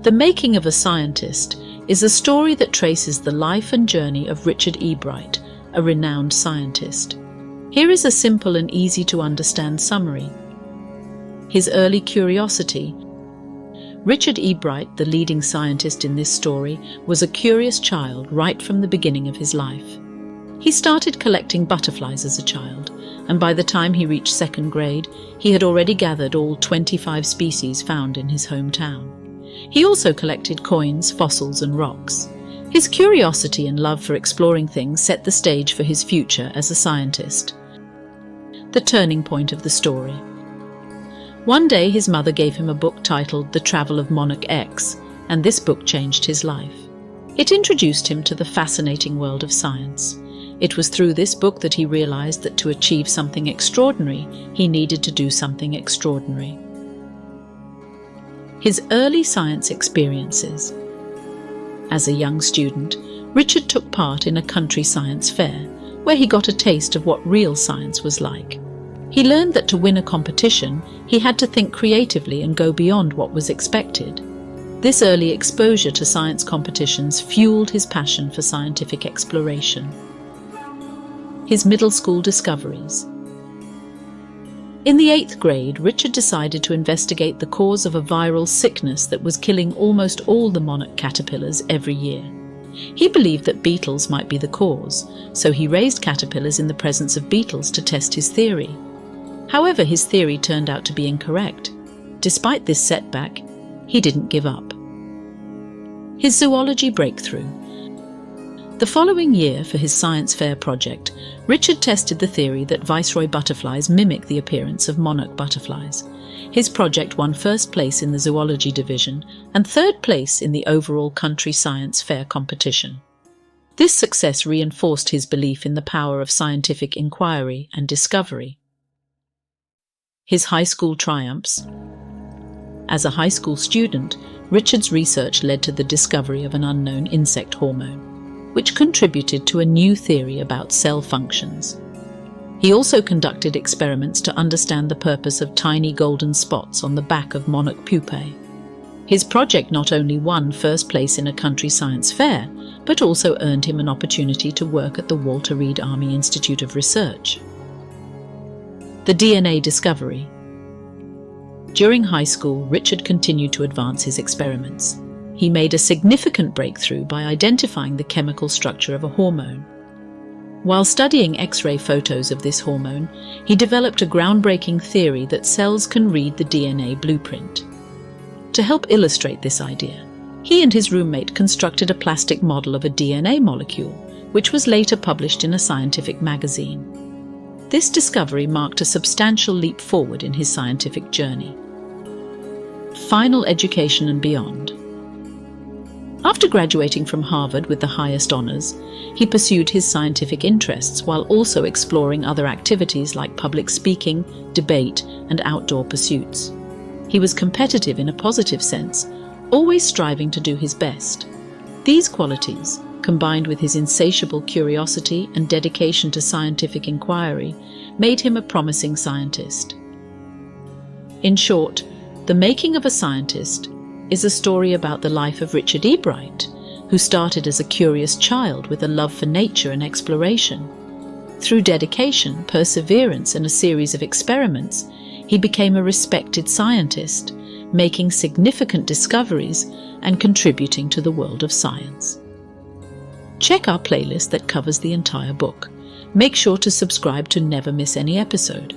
The Making of a Scientist is a story that traces the life and journey of Richard Ebright, a renowned scientist. Here is a simple and easy to understand summary. His early curiosity. Richard Ebright, the leading scientist in this story, was a curious child right from the beginning of his life. He started collecting butterflies as a child, and by the time he reached second grade, he had already gathered all 25 species found in his hometown. He also collected coins, fossils, and rocks. His curiosity and love for exploring things set the stage for his future as a scientist. The turning point of the story. One day his mother gave him a book titled The Travel of Monarch X, and this book changed his life. It introduced him to the fascinating world of science. It was through this book that he realized that to achieve something extraordinary, he needed to do something extraordinary. His early science experiences. As a young student, Richard took part in a country science fair, where he got a taste of what real science was like. He learned that to win a competition, he had to think creatively and go beyond what was expected. This early exposure to science competitions fueled his passion for scientific exploration. His middle school discoveries. In the 8th grade, Richard decided to investigate the cause of a viral sickness that was killing almost all the monarch caterpillars every year. He believed that beetles might be the cause, so he raised caterpillars in the presence of beetles to test his theory. However, his theory turned out to be incorrect. Despite this setback, he didn't give up. His zoology breakthrough. The following year, for his science fair project, Richard tested the theory that viceroy butterflies mimic the appearance of monarch butterflies. His project won first place in the zoology division and third place in the overall country science fair competition. This success reinforced his belief in the power of scientific inquiry and discovery. His high school triumphs. As a high school student, Richard's research led to the discovery of an unknown insect hormone, which contributed to a new theory about cell functions. He also conducted experiments to understand the purpose of tiny golden spots on the back of monarch pupae. His project not only won first place in a country science fair, but also earned him an opportunity to work at the Walter Reed Army Institute of Research. The DNA discovery. During high school, Richard continued to advance his experiments. He made a significant breakthrough by identifying the chemical structure of a hormone. While studying X-ray photos of this hormone, he developed a groundbreaking theory that cells can read the DNA blueprint. To help illustrate this idea, he and his roommate constructed a plastic model of a DNA molecule, which was later published in a scientific magazine. This discovery marked a substantial leap forward in his scientific journey. Final education and beyond. After graduating from Harvard with the highest honors, he pursued his scientific interests while also exploring other activities like public speaking, debate, and outdoor pursuits. He was competitive in a positive sense, always striving to do his best. These qualities, combined with his insatiable curiosity and dedication to scientific inquiry, made him a promising scientist. In short, The Making of a Scientist is a story about the life of Richard Ebright, who started as a curious child with a love for nature and exploration. Through dedication, perseverance, and a series of experiments, he became a respected scientist, making significant discoveries and contributing to the world of science. Check our playlist that covers the entire book. Make sure to subscribe to never miss any episode.